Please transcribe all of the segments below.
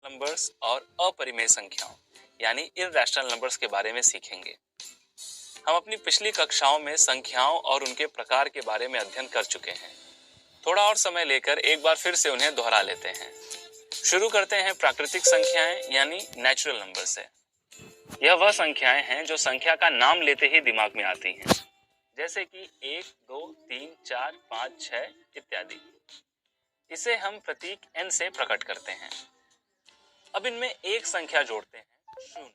Numbers और अपरिमेय संख्याओं यानी इररेशनल नंबर्स के बारे में सीखेंगे। हम अपनी पिछली कक्षाओं में संख्याओं और उनके प्रकार के बारे में अध्ययन कर चुके हैं। थोड़ा और समय लेकर एक बार फिर से उन्हें दोहरा लेते हैं। शुरू करते हैं प्राकृतिक संख्याएं यानी नेचुरल नंबर से। यह वह संख्याएं हैं जो संख्या का नाम लेते ही दिमाग में आती हैं, जैसे कि 1, 2, 3, 4, 5, 6 इत्यादि। इसे हम प्रतीक n से प्रकट करते हैं। अब इनमें एक संख्या जोड़ते हैं, 0।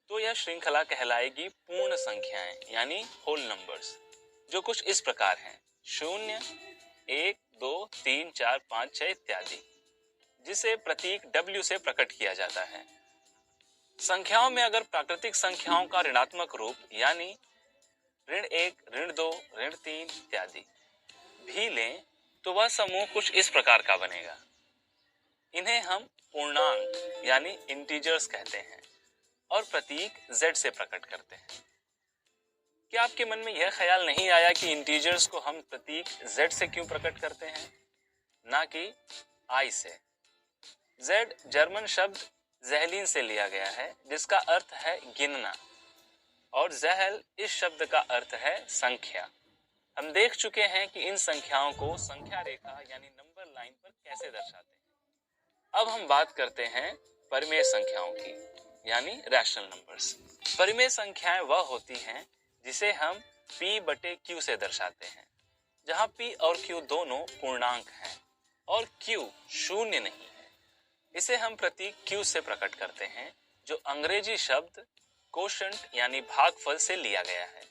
तो यह श्रृंखला कहलाएगी पूर्ण संख्याएं यानी होल नंबर्स, जो कुछ इस प्रकार हैं: 0, 1, 2, 3, 4, 5, 6 इत्यादि, जिसे प्रतीक W से प्रकट किया जाता है। संख्याओं में अगर प्राकृतिक संख्याओं का ऋणात्मक रूप यानी -1, -2, -3 इत्यादि भी लें तो वह समूह कुछ इस प्रकार का बनेगा। इन्हें हम पूर्णांक यानी इंटीजर्स कहते हैं और प्रतीक Z से प्रकट करते हैं। क्या आपके मन में यह ख्याल नहीं आया कि इंटीजर्स को हम प्रतीक Z से क्यों प्रकट करते हैं, ना कि I से? Z जर्मन शब्द ज़ेहलिन से लिया गया है, जिसका अर्थ है गिनना, और ज़ेहल इस शब्द का अर्थ है संख्या। हम देख चुके हैं कि इन संख्याओं को संख्या रेखा यानी नंबर लाइन पर कैसे दर्शाते हैं। अब हम बात करते हैं परिमेय संख्याओं की यानी रैशनल नंबर्स। परिमेय संख्याएं वह होती हैं जिसे हम P/Q से दर्शाते हैं, जहां P और Q दोनों पूर्णांक हैं और Q शून्य नहीं है। इसे हम प्रतीक Q से प्रकट करते हैं, जो अंग्रेजी शब्द कोशंट यानी भागफल से लिया गया है।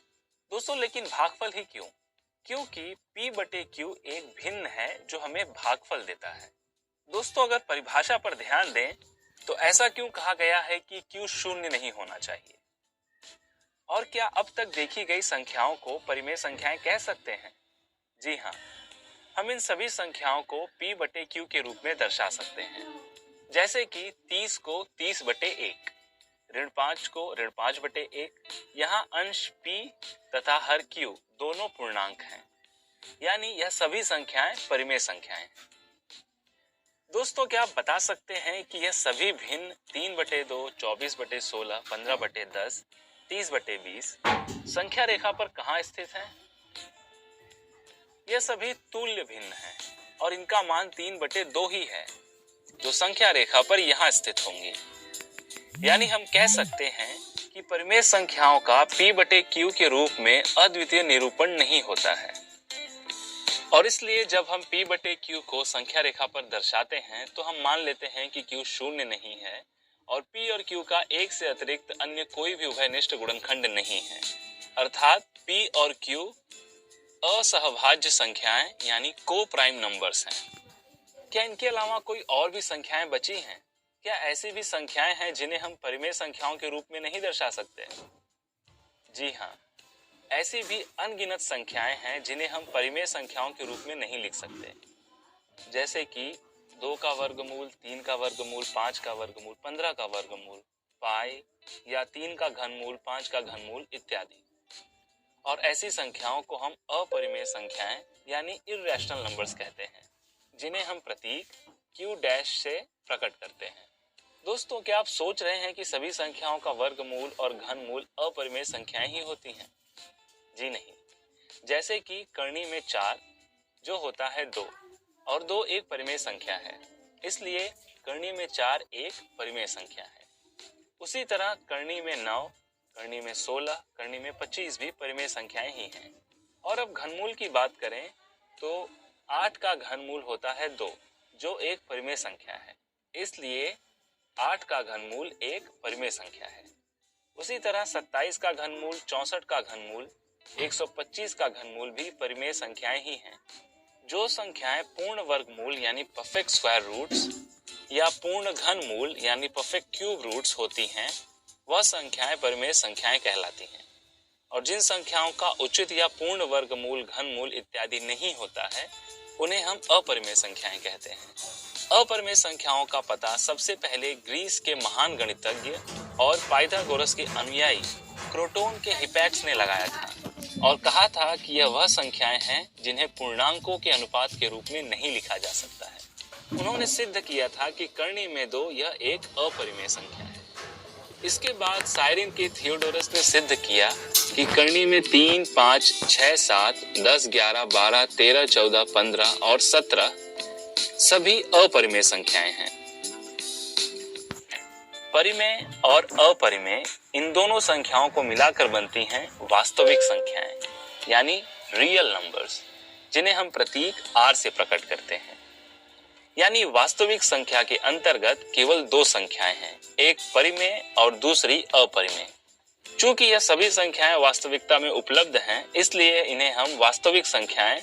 दोस्तों, लेकिन भागफल ही क्यों? क्योंकि P/Q एक भिन्न है जो हमें भागफल देता है। दोस्तों, अगर परिभाषा पर ध्यान दें तो ऐसा क्यों कहा गया है कि Q शून्य नहीं होना चाहिए? और क्या अब तक देखी गई संख्याओं को परिमेय संख्याएं कह सकते हैं? जी हाँ, हम इन सभी संख्याओं को P/Q के रूप में दर्शा सकते हैं, जैसे कि 30 को 30/1, ऋण 5 को ऋण 5/1। यहाँ अंश P तथा हर Q दोनों पूर्णांक हैं, यानी यह सभी संख्याएं परिमेय संख्याएं हैं। दोस्तों, क्या आप बता सकते हैं कि यह सभी भिन्न 3/2, 24/16, 15/10, 30/20 संख्या रेखा पर कहाँ स्थित हैं? यह सभी तुल्य भिन्न हैं और इनका मान 3/2 ही है, जो संख्या रेखा पर यहाँ स्थित होंगी। यानी हम कह सकते हैं कि परिमेय संख्याओं का P/Q के रूप में अद्वितीय निरूपण नहीं होता है, और इसलिए जब हम P/Q को संख्या रेखा पर दर्शाते हैं तो हम मान लेते हैं कि Q शून्य नहीं है और P और Q का एक से अतिरिक्त अन्य कोई भी उभयनिष्ठ गुणनखंड नहीं है, अर्थात P और Q असहभाज्य संख्याएं यानी को प्राइम नंबर्स हैं। क्या इनके अलावा कोई और भी संख्याएं बची हैं? क्या ऐसी भी संख्याएं हैं जिन्हें हम परिमेय संख्याओं के रूप में नहीं दर्शा सकते? जी हाँ, ऐसी भी अनगिनत संख्याएं हैं जिन्हें हम परिमेय संख्याओं के रूप में नहीं लिख सकते, जैसे कि 2 का वर्गमूल, 3 का वर्गमूल, 5 का वर्गमूल, 15 का वर्गमूल, पाई या 3 का घनमूल, 5 का घनमूल इत्यादि। और ऐसी संख्याओं को हम अपरिमेय संख्याएं यानी इररेशनल नंबर्स कहते हैं, जिन्हें हम प्रतीक Q' से प्रकट करते हैं। दोस्तों, क्या आप सोच रहे हैं कि सभी संख्याओं का वर्गमूल और घनमूल अपरिमेय संख्याएं ही होती हैं? जी नहीं। जैसे कि करनी में 4 जो होता है 2, और 2 एक परिमेय संख्या है, इसलिए करनी में 4 एक परिमेय संख्या है। उसी तरह करनी में 9, करनी में 16, करनी में 25 भी परिमेय संख्याएं ही हैं। और अब घनमूल की बात करें तो 8 का घनमूल होता है 2, जो एक परिमेय संख्या है, इसलिए 8 का घनमूल एक परिमेय संख्या है। उसी तरह 27 का घनमूल, 64 का घनमूल, 125 का घनमूल भी परिमेय संख्याएं ही हैं। जो संख्याएं पूर्ण वर्गमूल यानी परफेक्ट स्क्वायर रूट्स या पूर्ण घनमूल यानी परफेक्ट क्यूब रूट्स होती हैं, वह संख्याएं परिमेय संख्याएं कहलाती हैं। और जिन संख्याओं का उचित या पूर्ण वर्गमूल, घनमूल इत्यादि नहीं होता है, उन्हें हम अपरिमेय संख्याएं कहते हैं। अपरिमेय संख्याओं का पता सबसे पहले ग्रीस के महान गणितज्ञ और पाइथागोरस के अनुयायी क्रोटोन के हिपैक्स ने लगाया था और कहा था कि यह वह संख्याएं हैं जिन्हें पूर्णांकों के अनुपात के रूप में नहीं लिखा जा सकता है। उन्होंने सिद्ध किया था कि कर्णी में 2 यह एक अपरिमेय संख्या है। इसके बाद साइरिन के थियोडोरस ने सिद्ध किया कि कर्णी में 3, 5, 6, 7, 10, 11, 12, 13, 14, 15 और 17 सभी अपरिमेय संख्याएं हैं। परिमेय और अपरिमेय इन दोनों संख्याओं को मिलाकर बनती हैं वास्तविक संख्याएं, यानी रियल नंबर्स, जिन्हें हम प्रतीक R से प्रकट करते हैं। यानी वास्तविक संख्या के अंतर्गत केवल 2 संख्याएं हैं, एक परिमेय और दूसरी अपरिमेय। चूंकि यह सभी संख्याएं वास्तविकता में उपलब्ध हैं, इसलिए इन्हें हम वास्तविक संख्याएं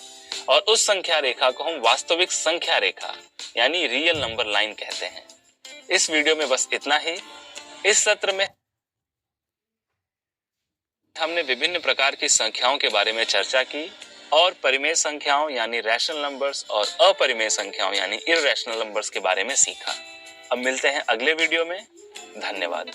और उस संख्या रेखा को हम वास्तविक संख्या रेखा यानी रियल नंबर लाइन कहते हैं। इस वीडियो में बस इतना ही। इस सत्र में हमने विभिन्न प्रकार की संख्याओं के बारे में चर्चा की और परिमेय संख्याओं यानी रैशनल नंबर्स और अपरिमेय संख्याओं यानी इररैशनल नंबर्स के बारे में सीखा। अब मिलते हैं अगले वीडियो में। धन्यवाद।